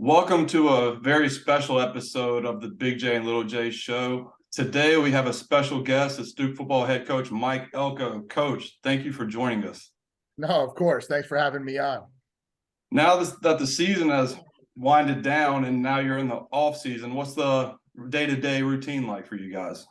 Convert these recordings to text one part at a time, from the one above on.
Welcome to a very special episode of the Big J and Little J show. Today we have a special guest, it's Duke football head coach Mike Elko. Coach, thank you for joining us. No, of course. Thanks for having me on. Now that the season has winded down and now you're in the off season, what's the day-to-day routine like for you guys?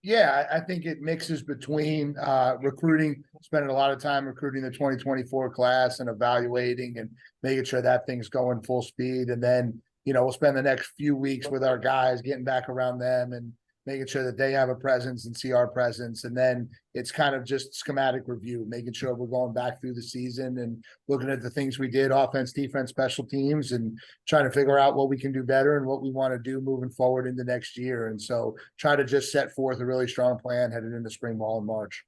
Yeah, I think it mixes between recruiting, spending a lot of time recruiting the 2024 class and evaluating and making sure that thing's going full speed. And then, we'll spend the next few weeks with our guys, getting back around them and making sure that they have a presence and see our presence. And then it's kind of just schematic review, making sure we're going back through the season and looking at the things we did, offense, defense, special teams, and trying to figure out what we can do better and what we want to do moving forward into next year. And so try to just set forth a really strong plan headed into spring ball in March.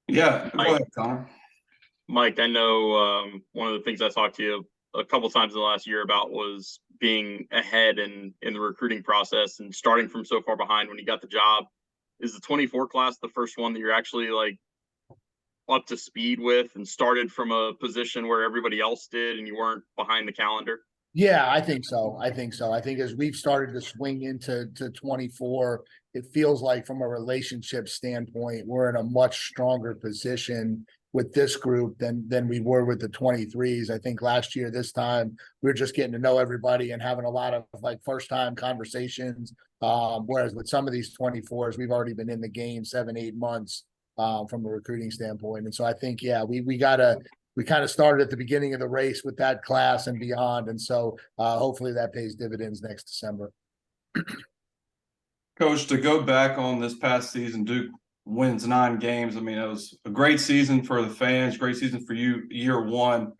Yeah, go ahead, Connor. Mike, I know one of the things I talked to you a couple times in the last year about was being ahead in the recruiting process and starting from so far behind when you got the job. Is the 24 class the first one that you're actually like up to speed with and started from a position where everybody else did and you weren't behind the calendar? Yeah, I think so. I think as we've started to swing into 24, it feels like from a relationship standpoint, we're in a much stronger position with this group than we were with the 23s. I think last year, this time, we were just getting to know everybody and having a lot of like first time conversations. Whereas with some of these 24s, we've already been in the game 7-8 months from a recruiting standpoint. And so I think, yeah, we kind of started at the beginning of the race with that class and beyond. And so hopefully that pays dividends next December. Coach, to go back on this past season, Duke wins 9 games. I mean, it was a great season for the fans, great season for you, year one.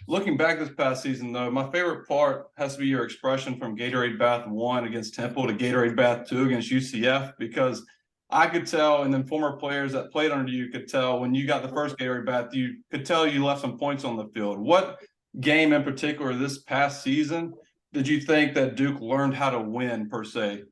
Looking back this past season, though, my favorite part has to be your expression from Gatorade Bath 1 against Temple to Gatorade Bath 2 against UCF, because I could tell, and then former players that played under you could tell when you got the first Gatorade Bath, you could tell you left some points on the field. What game in particular this past season did you think that Duke learned how to win, per se?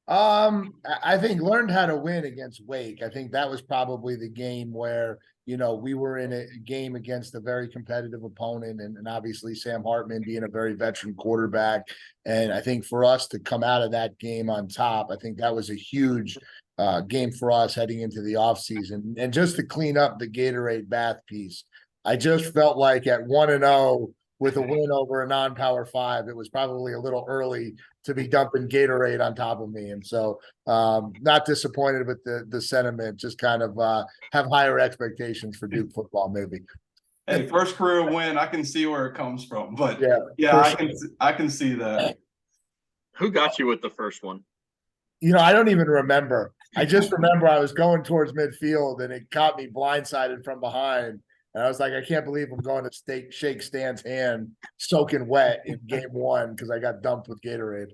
I think learned how to win against Wake. I think that was probably the game where, we were in a game against a very competitive opponent and obviously Sam Hartman being a very veteran quarterback. And I think for us to come out of that game on top, I think that was a huge game for us heading into the offseason. And just to clean up the Gatorade Bath piece, I just felt like at 1-0 with a win over a non-power 5, it was probably a little early to be dumping Gatorade on top of me. And so not disappointed with the sentiment, just kind of have higher expectations for Duke football maybe. Hey, first career win, I can see where it comes from. But yeah, I can see that. Who got you with the first one? I don't even remember. I just remember I was going towards midfield and it caught me blindsided from behind. And I was like, I can't believe I'm going to shake Stan's hand soaking wet in game 1 because I got dumped with Gatorade.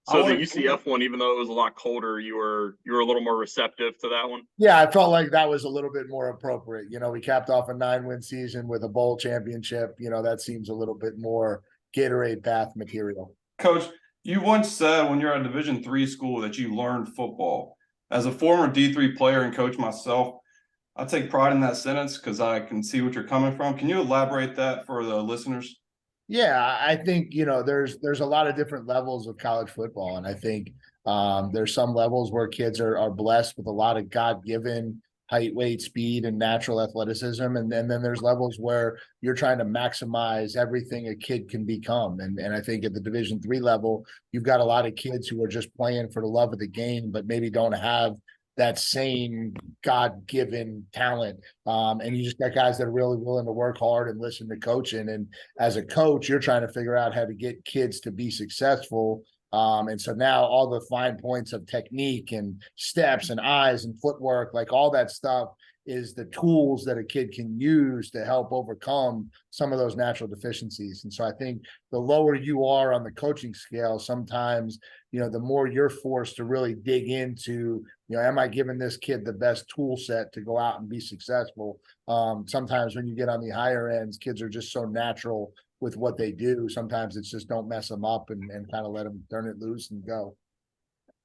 So the UCF one, even though it was a lot colder, you were a little more receptive to that one? Yeah, I felt like that was a little bit more appropriate. We capped off a 9-win season with a bowl championship. That seems a little bit more Gatorade Bath material. Coach, you once said when you're at a Division III school that you learned football. As a former D3 player and coach myself, I take pride in that sentence because I can see what you're coming from. Can you elaborate that for the listeners? Yeah, I think, there's a lot of different levels of college football. And I think there's some levels where kids are blessed with a lot of God-given height, weight, speed, and natural athleticism. And then there's levels where you're trying to maximize everything a kid can become. And I think at the Division III level, you've got a lot of kids who are just playing for the love of the game, but maybe don't have that same God-given talent. And you just got guys that are really willing to work hard and listen to coaching. And as a coach, you're trying to figure out how to get kids to be successful. And so now all the fine points of technique and steps and eyes and footwork, like all that stuff is the tools that a kid can use to help overcome some of those natural deficiencies. And so I think the lower you are on the coaching scale, sometimes, the more you're forced to really dig into, am I giving this kid the best tool set to go out and be successful? Sometimes when you get on the higher ends, kids are just so natural with what they do. Sometimes it's just don't mess them up and kind of let them turn it loose and go.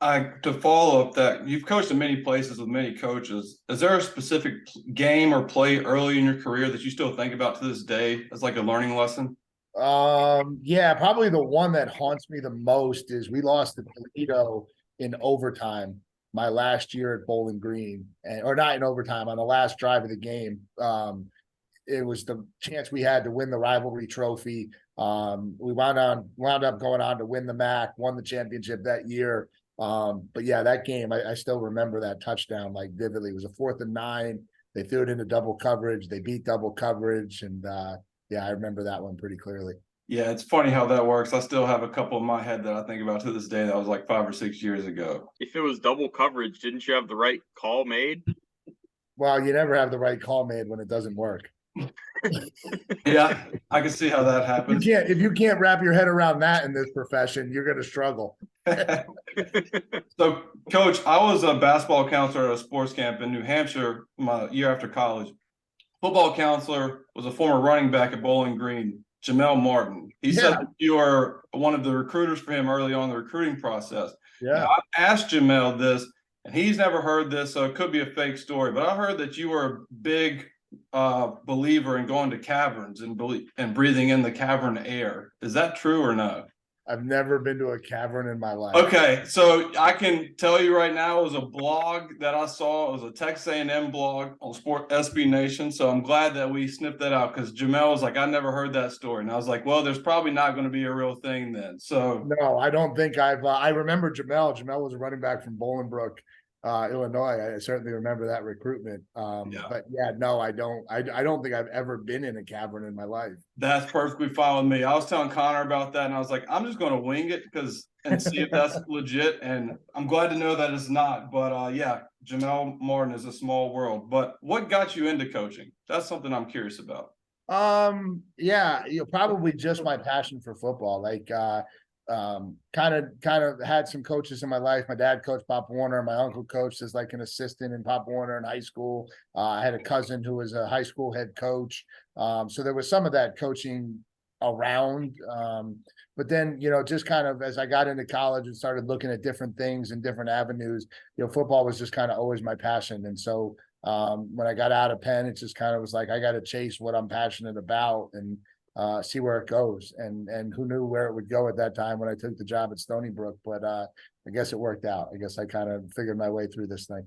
To follow up that, you've coached in many places with many coaches. Is there a specific game or play early in your career that you still think about to this day as like a learning lesson? Yeah, probably the one that haunts me the most is we lost to Toledo in overtime my last year at Bowling Green, and or not in overtime on the last drive of the game. It was the chance we had to win the rivalry trophy. We wound up going on to win the MAC, won the championship that year. But yeah, that game I still remember that touchdown like vividly. It was a 4th and 9. They threw it into double coverage. They beat double coverage, and yeah, I remember that one pretty clearly. Yeah, it's funny how that works. I still have a couple in my head that I think about to this day that was like 5 or 6 years ago. If it was double coverage, didn't you have the right call made? Well, you never have the right call made when it doesn't work. Yeah, I can see how that You happens. can't if you can't wrap your head around that in this profession, you're going to struggle. So, Coach, I was a basketball counselor at a sports camp in New Hampshire my year after college. Football counselor was a former running back at Bowling Green, Jamel Martin. He said Yeah. that you were one of the recruiters for him early on in the recruiting process. Yeah. Now, I asked Jamel this, and he's never heard this, so it could be a fake story. But I heard that you were a big believer in going to caverns and breathing in the cavern air. Is that true or no? I've never been to a cavern in my life. Okay, so I can tell you right now, it was a blog that I saw. It was a Texas A&M blog on Sport SB Nation. So I'm glad that we snipped that out because Jamel was like, I never heard that story, and I was like, well, there's probably not going to be a real thing then. So No, I don't think I've. I remember Jamel. Jamel was a running back from Bolingbrook, Illinois. I certainly remember that recruitment. Yeah. But yeah, no, I don't. I don't think I've ever been in a cavern in my life. That's perfectly fine with me. I was telling Connor about that, and I was like, I'm just going to wing it and see if that's legit. And I'm glad to know that it's not. But yeah, Jamel Martin is a small world. But what got you into coaching? That's something I'm curious about. Yeah, probably just my passion for football. Like, kind of had some coaches in my life. My dad coached Pop Warner. My uncle coached as like an assistant in Pop Warner in high school. I had a cousin who was a high school head coach. So there was some of that coaching around. But then, just kind of as I got into college and started looking at different things and different avenues, football was just kind of always my passion. And so when I got out of Penn, it just kind of was like, I got to chase what I'm passionate about and see where it goes. And who knew where it would go at that time when I took the job at Stony Brook, but I guess it worked out. I guess I kind of figured my way through this thing.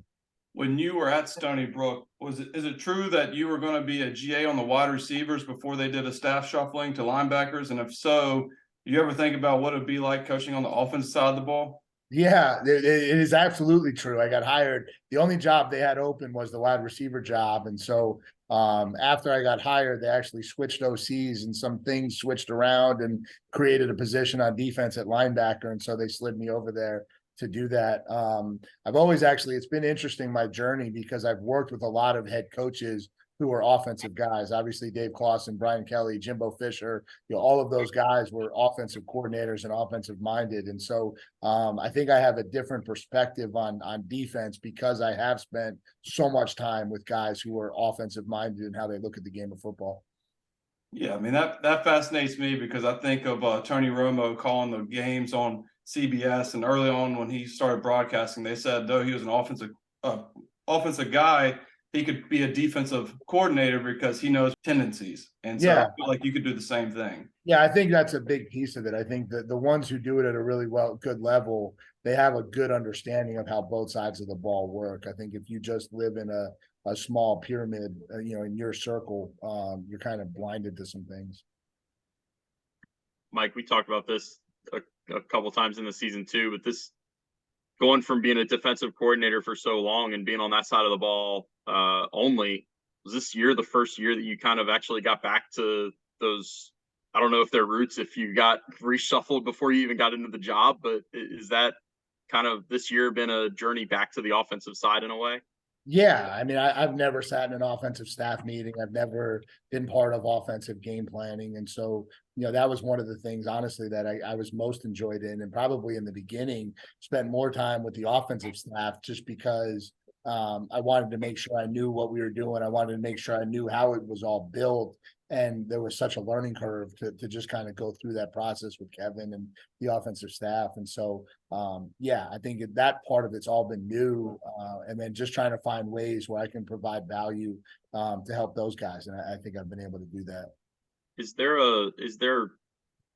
When you were at Stony Brook, is it true that you were going to be a GA on the wide receivers before they did a staff shuffling to linebackers? And if so, do you ever think about what it'd be like coaching on the offensive side of the ball? Yeah, it is absolutely true. I got hired. The only job they had open was the wide receiver job. And so after I got hired, they actually switched OCs and some things switched around and created a position on defense at linebacker. And so they slid me over there to do that. I've always it's been interesting, my journey, because I've worked with a lot of head coaches who are offensive guys. Obviously, Dave Clawson, Brian Kelly, Jimbo Fisher, all of those guys were offensive coordinators and offensive minded. And so I think I have a different perspective on defense because I have spent so much time with guys who are offensive minded and how they look at the game of football. Yeah, I mean, that fascinates me because I think of Tony Romo calling the games on CBS, and early on when he started broadcasting, they said though he was an offensive guy, he could be a defensive coordinator because he knows tendencies. And so I feel like you could do the same thing. Yeah, I think that's a big piece of it. I think that the ones who do it at a really good level, they have a good understanding of how both sides of the ball work. I think if you just live in a small pyramid, in your circle, you're kind of blinded to some things. Mike, we talked about this a couple times in the season too, but this going from being a defensive coordinator for so long and being on that side of the ball only, was this year the first year that you kind of actually got back to those? I don't know if they're roots, if you got reshuffled before you even got into the job, but is that kind of this year been a journey back to the offensive side in a way? Yeah, I mean, I've never sat in an offensive staff meeting. I've never been part of offensive game planning. And so, that was one of the things, honestly, that I was most enjoyed in, and probably in the beginning spent more time with the offensive staff just because I wanted to make sure I knew what we were doing. I wanted to make sure I knew how it was all built. And there was such a learning curve to just kind of go through that process with Kevin and the offensive staff. And so, yeah, I think that part of it's all been new. And then just trying to find ways where I can provide value to help those guys. And I think I've been able to do that. Is there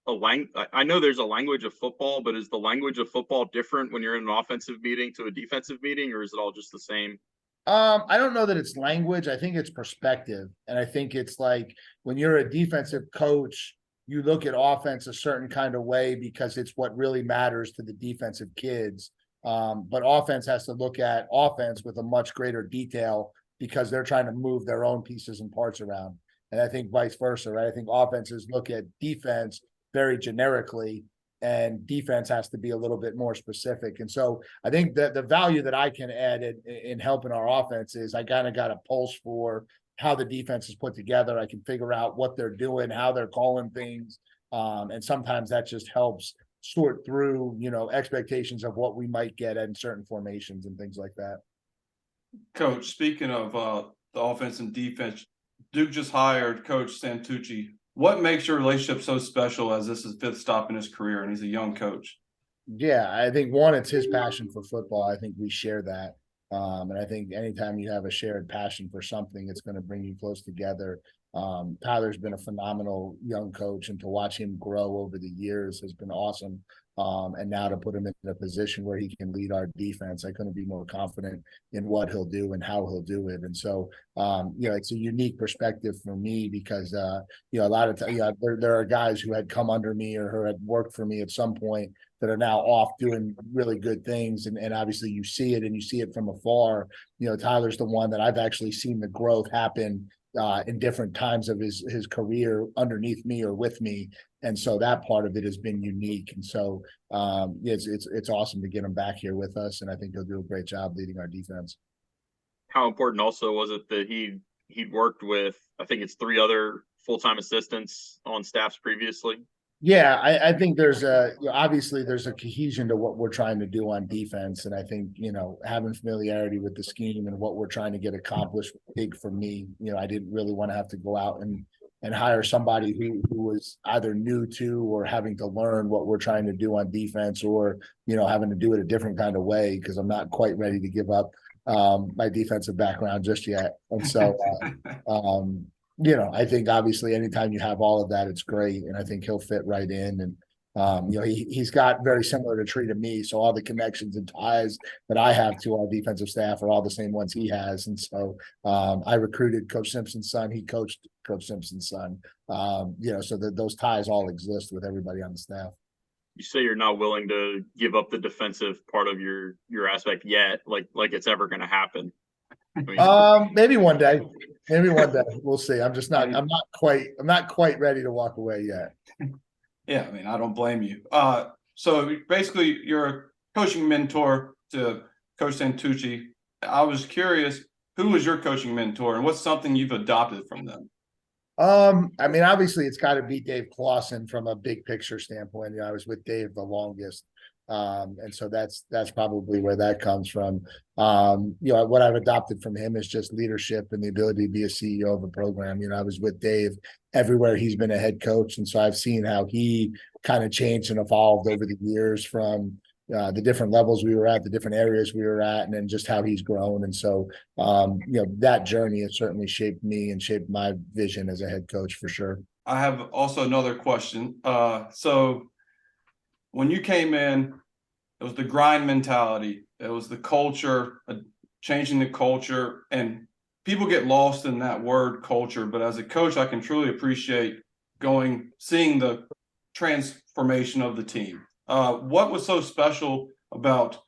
I know there's a language of football, but is the language of football different when you're in an offensive meeting to a defensive meeting, or is it all just the same? I don't know that it's language. I think it's perspective. And I think it's like when you're a defensive coach, you look at offense a certain kind of way because it's what really matters to the defensive kids. But offense has to look at offense with a much greater detail because they're trying to move their own pieces and parts around. And I think vice versa, right? I think offenses look at defense very generically, and defense has to be a little bit more specific. And so I think that the value that I can add in helping our offense is I kind of got a pulse for how the defense is put together. I can figure out what they're doing, how they're calling things. And sometimes that just helps sort through, expectations of what we might get in certain formations and things like that. Coach, speaking of the offense and defense, Duke just hired Coach Santucci. What makes your relationship so special as this is fifth stop in his career and he's a young coach? Yeah, I think one, it's his passion for football. I think we share that. And I think anytime you have a shared passion for something, it's going to bring you close together. Tyler's been a phenomenal young coach, and to watch him grow over the years has been awesome. And now to put him in a position where he can lead our defense, I couldn't be more confident in what he'll do and how he'll do it. And so, it's a unique perspective for me because, a lot of times, there are guys who had come under me or who had worked for me at some point that are now off doing really good things. And obviously you see it and you see it from afar. Tyler's the one that I've actually seen the growth happen in different times of his career underneath me or with me. And so that part of it has been unique. And so it's awesome to get him back here with us. And I think he'll do a great job leading our defense. How important also was it that he'd worked with, I think it's 3 other full-time assistants on staffs previously? Yeah, I think obviously there's a cohesion to what we're trying to do on defense. And I think, having familiarity with the scheme and what we're trying to get accomplished big for me. I didn't really want to have to go out and hire somebody who was either new to or having to learn what we're trying to do on defense, or, having to do it a different kind of way, because I'm not quite ready to give up my defensive background just yet. And so, I think obviously anytime you have all of that, it's great. And I think he'll fit right in. And, he's got very similar to Tree to me. So all the connections and ties that I have to our defensive staff are all the same ones he has. And so I recruited Coach Simpson's son. He coached Coach Simpson's son. So that those ties all exist with everybody on the staff. You say you're not willing to give up the defensive part of your aspect yet, like it's ever going to happen. I mean, Maybe one day. Maybe one day. We'll see. I'm not quite ready to walk away yet. Yeah, I mean, I don't blame you. So basically you're a coaching mentor to Coach Santucci. I was curious, who was your coaching mentor and what's something you've adopted from them? I mean, obviously it's got to be Dave Clawson from a big picture standpoint. I was with Dave the longest. And so that's probably where that comes from. What I've adopted from him is just leadership and the ability to be a CEO of a program. I was with Dave everywhere he's been a head coach. And so I've seen how he kind of changed and evolved over the years from the different levels we were at, the different areas we were at, and then just how he's grown. And so, that journey has certainly shaped me and shaped my vision as a head coach for sure. I have also another question. So when you came in, it was the grind mentality. It was the culture, changing the culture, and people get lost in that word culture. But as a coach, I can truly appreciate seeing the transformation of the team. What was so special about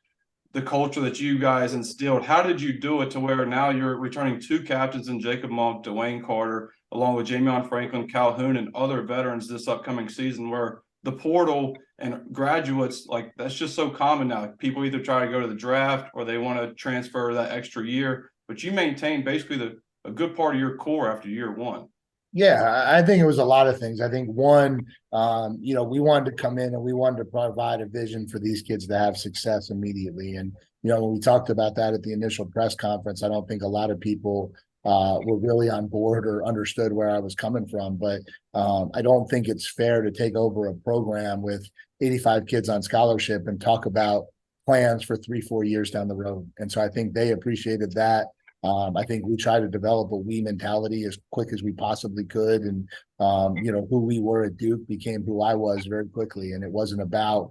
the culture that you guys instilled? How did you do it to where now you're returning 2 captains in Jacob Monk, Dwayne Carter, along with Jamion Franklin, Calhoun, and other veterans this upcoming season, where the portal and graduates, like, that's just so common now. People either try to go to the draft or they want to transfer that extra year, but you maintain basically a good part of your core after year 1. Yeah, I think it was a lot of things. I think one, we wanted to come in and we wanted to provide a vision for these kids to have success immediately. And, when we talked about that at the initial press conference, I don't think a lot of people were really on board or understood where I was coming from. But I don't think it's fair to take over a program with 85 kids on scholarship and talk about plans for 3-4 years down the road. And so I think they appreciated that. I think we tried to develop a we mentality as quick as we possibly could. And, who we were at Duke became who I was very quickly. And it wasn't about,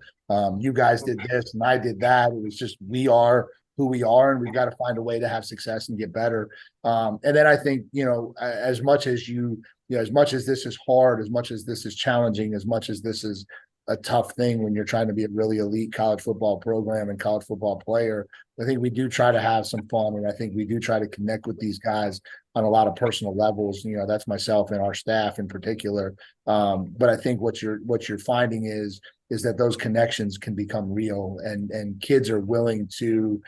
you guys did this and I did that. It was just, we are who we are, and we've got to find a way to have success and get better. And then I think, as much as as much as this is hard, as much as this is challenging, as much as this is a tough thing when you're trying to be a really elite college football program and college football player, I think we do try to have some fun. And I think we do try to connect with these guys on a lot of personal levels. That's myself and our staff in particular. But I think what you're finding is that those connections can become real, and kids are willing to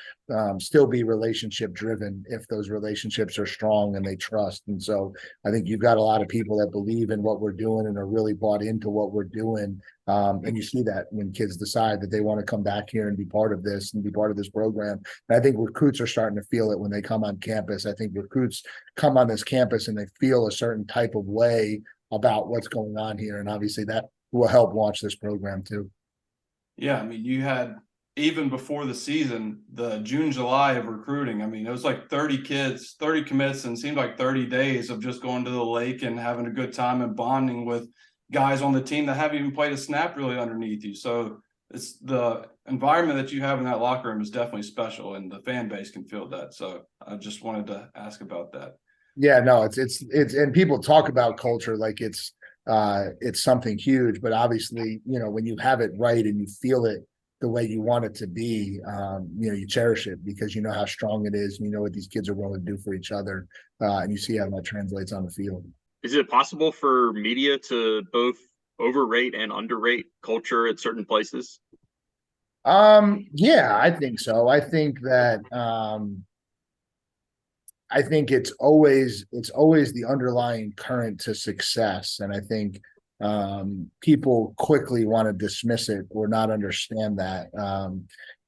still be relationship driven if those relationships are strong and they trust. And so I think you've got a lot of people that believe in what we're doing and are really bought into what we're doing. And you see that when kids decide that they want to come back here and be part of this and be part of this program. And I think recruits are starting to feel it when they come on campus. I think recruits come on this campus and they feel a certain type of way about what's going on here. And obviously that will help launch this program too. Yeah, I mean, you had, even before the season, the June, July of recruiting. I mean, it was like 30 kids, 30 commits, and it seemed like 30 days of just going to the lake and having a good time and bonding with guys on the team that haven't even played a snap really underneath you. So it's the environment that you have in that locker room is definitely special, and the fan base can feel that. So I just wanted to ask about that. Yeah, no, it's and people talk about culture like it's something huge, but obviously, when you have it right and you feel it the way you want it to be, you cherish it because you know how strong it is, and you know what these kids are willing to do for each other, and you see how that translates on the field. Is it possible for media to both overrate and underrate culture at certain places? Yeah, I think so. I think that I think it's always the underlying current to success. And I think people quickly want to dismiss it or not understand that.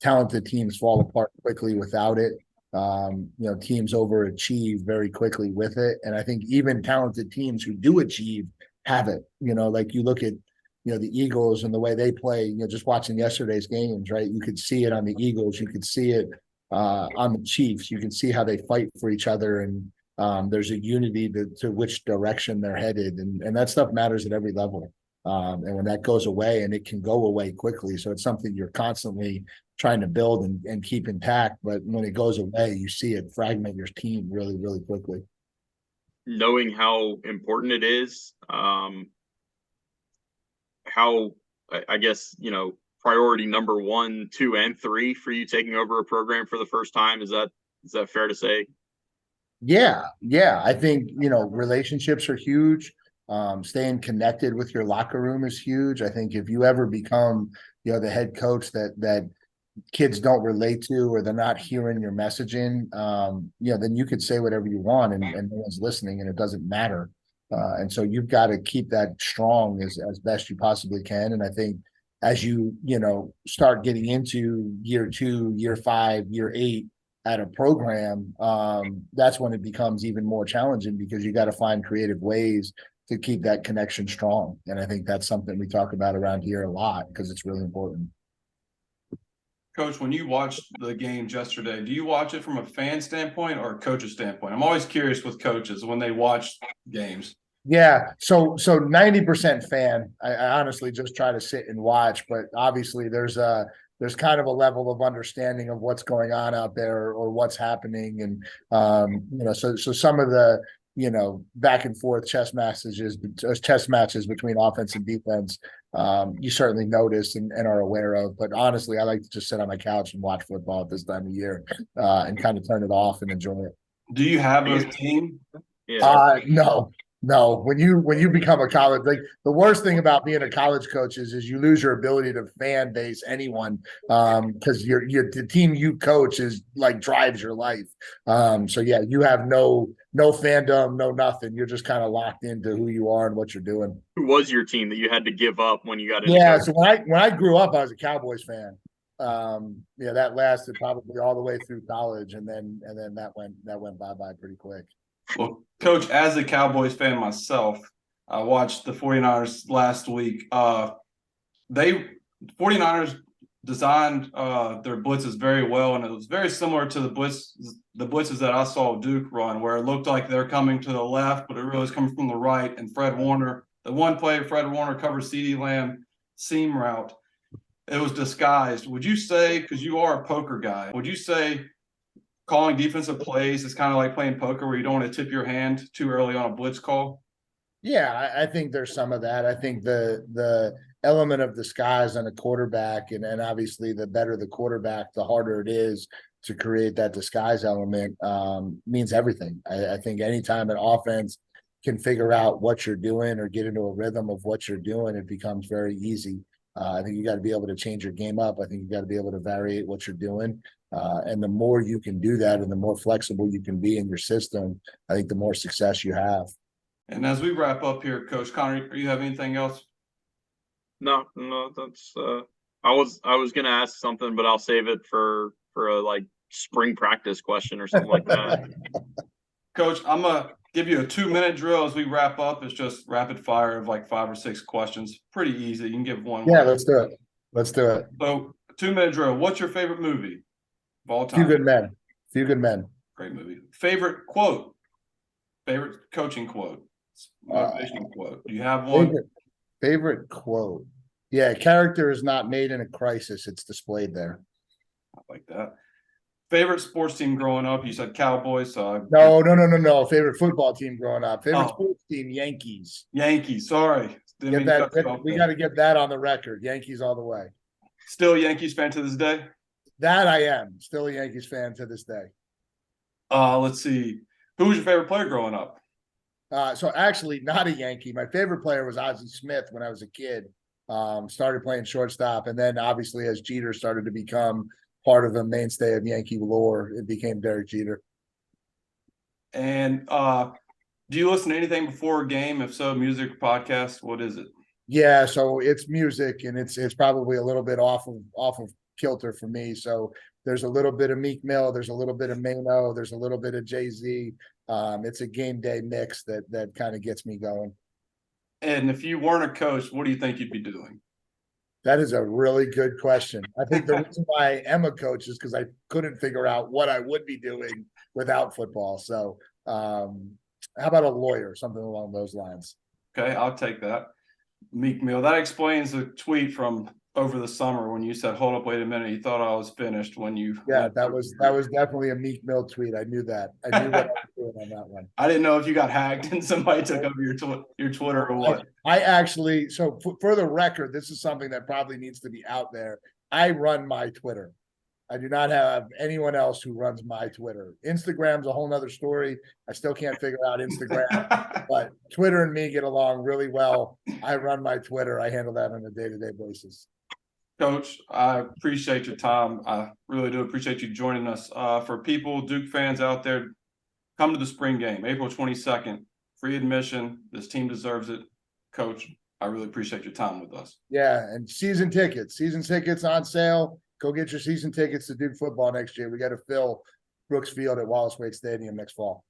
Talented teams fall apart quickly without it. Teams overachieve very quickly with it. And I think even talented teams who do achieve have it. Like you look at the Eagles and the way they play, just watching yesterday's games, right? You could see it on the Eagles. You could see it on the Chiefs. You can see how they fight for each other, and there's a unity to which direction they're headed, and that stuff matters at every level. And when that goes away, and it can go away quickly, so it's something you're constantly trying to build and keep intact. But when it goes away, you see it fragment your team really, really quickly. Knowing how important it is, how I guess priority number 1, 2, and 3 for you taking over a program for the first time. Is that fair to say? Yeah. I think, relationships are huge. Staying connected with your locker room is huge. I think if you ever become, the head coach that kids don't relate to, or they're not hearing your messaging, then you could say whatever you want and no one's listening, and it doesn't matter. And so you've got to keep that strong as best you possibly can. And I think as you start getting into year 2, year 5, year 8 at a program, that's when it becomes even more challenging, because you got to find creative ways to keep that connection strong. And I think that's something we talk about around here a lot because it's really important. Coach, when you watched the games yesterday, do you watch it from a fan standpoint or a coach's standpoint? I'm always curious with coaches when they watch games. Yeah, so 90% fan. I honestly just try to sit and watch, but obviously there's kind of a level of understanding of what's going on out there or what's happening, and so some of the back and forth chess matches between offense and defense, you certainly notice and are aware of. But honestly, I like to just sit on my couch and watch football at this time of year, and kind of turn it off and enjoy it. Do you have a team? Yeah. No. When you become a college, like the worst thing about being a college coach is you lose your ability to fan base anyone, because the team you coach is like drives your life. So yeah, you have no fandom, no nothing. You're just kind of locked into who you are and what you're doing. Who was your team that you had to give up when you got into Yeah, coaching? so when I grew up, I was a Cowboys fan. That lasted probably all the way through college, and then that went bye-bye pretty quick. Well, Coach, as a Cowboys fan myself, I watched the 49ers last week. 49ers designed their blitzes very well, and it was very similar to the blitzes that I saw Duke run, where it looked like they're coming to the left, but it really was coming from the right. And Fred Warner, the one play Fred Warner covered CeeDee Lamb seam route, it was disguised. Would you say, because you are a poker guy, would you say calling defensive plays is kind of like playing poker, where you don't want to tip your hand too early on a blitz call? Yeah, I think there's some of that. I think the element of disguise on a quarterback, and obviously the better the quarterback, the harder it is to create that disguise element, means everything. I think anytime an offense can figure out what you're doing or get into a rhythm of what you're doing, it becomes very easy. I think you got to be able to change your game up. I think you got to be able to vary what you're doing. And the more you can do that and the more flexible you can be in your system, I think the more success you have. And as we wrap up here, Coach Connor, do you have anything else? No, that's I was gonna ask something, but I'll save it for a like spring practice question or something like that. Coach, I'm gonna give you a 2-minute drill as we wrap up. It's just rapid fire of like 5 or 6 questions. Pretty easy. You can give one. Yeah, let's do it. Let's do it. So 2-minute drill. What's your favorite movie of all Few time? Good Men. Few Good Men. Great movie. Favorite quote? Favorite coaching quote? Motivational quote. Do you have one? Favorite quote. Yeah, character is not made in a crisis. It's displayed there. I like that. Favorite sports team growing up? You said Cowboys. No. Favorite football team growing up. Favorite Oh. sports team, Yankees. Yankees. Sorry. Didn't mean Get to that. cut you off We there. got to get that on the record. Yankees all the way. Still a Yankees fan to this day? That I am. Still a Yankees fan to this day. Let's see. Who was your favorite player growing up? So actually not a Yankee. My favorite player was Ozzie Smith when I was a kid. Started playing shortstop, and then obviously as Jeter started to become part of a mainstay of Yankee lore, it became Derek Jeter. And do you listen to anything before a game? If so, music, podcast, what is it? Yeah, so it's music, and it's probably a little bit off of kilter for me. So there's a little bit of Meek Mill, there's a little bit of Mano, there's a little bit of Jay-Z. It's a game day mix that kind of gets me going. And if you weren't a coach, what do you think you'd be doing? That is a really good question. I think the reason why I am a coach is because I couldn't figure out what I would be doing without football. So how about a lawyer, something along those lines? Okay, I'll take that. Meek Mill. That explains the tweet from over the summer when you said, "Hold up, wait a minute." You thought I was finished when you. Yeah, that was definitely a Meek Mill tweet. I knew that. I knew what I was doing on that one. I didn't know if you got hacked and somebody took over your Twitter or what. I actually, so for the record, this is something that probably needs to be out there. I run my Twitter. I do not have anyone else who runs my Twitter. Instagram's a whole nother story. I still can't figure out Instagram, but Twitter and me get along really well. I run my Twitter. I handle that on a day-to-day basis. Coach, I appreciate your time. I really do appreciate you joining us. For people, Duke fans out there, come to the spring game, April 22nd. Free admission. This team deserves it. Coach, I really appreciate your time with us. Yeah, and season tickets on sale. Go get your season tickets to Duke football next year. We got to fill Brooks Field at Wallace Wade Stadium next fall.